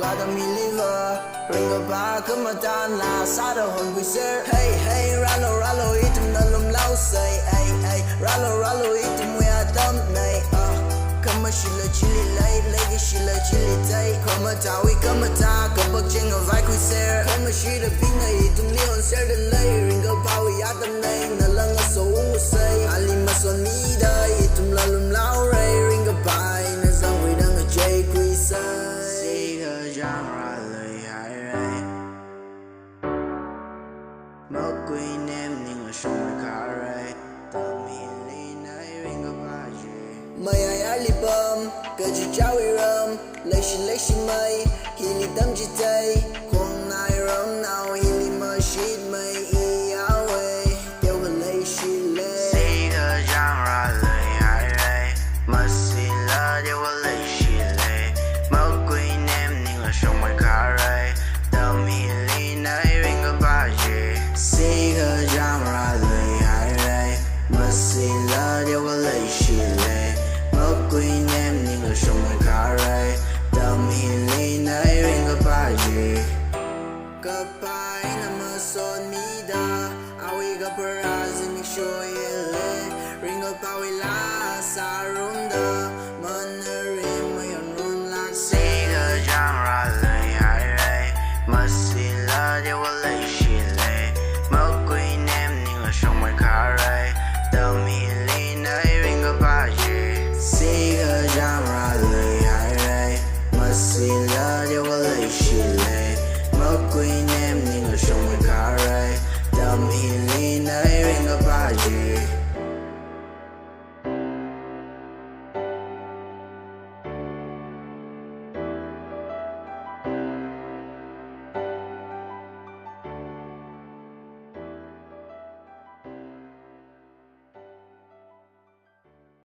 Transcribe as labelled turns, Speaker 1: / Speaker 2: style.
Speaker 1: qua tâm liver ringa ba cứ mà tan là xa đầu hồn vui ser hey hey ralo itum na lum lau say ay ralo itum we a tâm này come shila chili lay lay shila chili tay come ta we come ta come bak ching a vai kui ser come shila ping na itum leon ser de lay ringa ba we a tâm này na lang so u say ali ma son mi da itum la lum lau ray ringa ba na zang we dang a jay kui say SIKACHANG ra lời hại ray mất quên em nhưng ở sông mai khá ray tầm hiện ly nấy ringa ba mày ai alibum cơ chỉ trao râm lấy xin mây khi li tâm chỉ tay con nai râm nào hi li mơ shit mây i áo ơi tiêu gần lấy xin lệ SIKACHANG ra lời hại ray mà xin là tiêu gần lấy xin lệ mất quên em nhưng ở sông mai khá ray tầm hiện ly nấy ringa ba SIKACHANG ra lời hại ray mà xin là tiêu gần lấy xin lệ mất quên em nhưng ở sông mai khá ray tầm hiện ly nấy ringa ba kapay na mason mida awi ka parazin show yele ringa pa wila sa room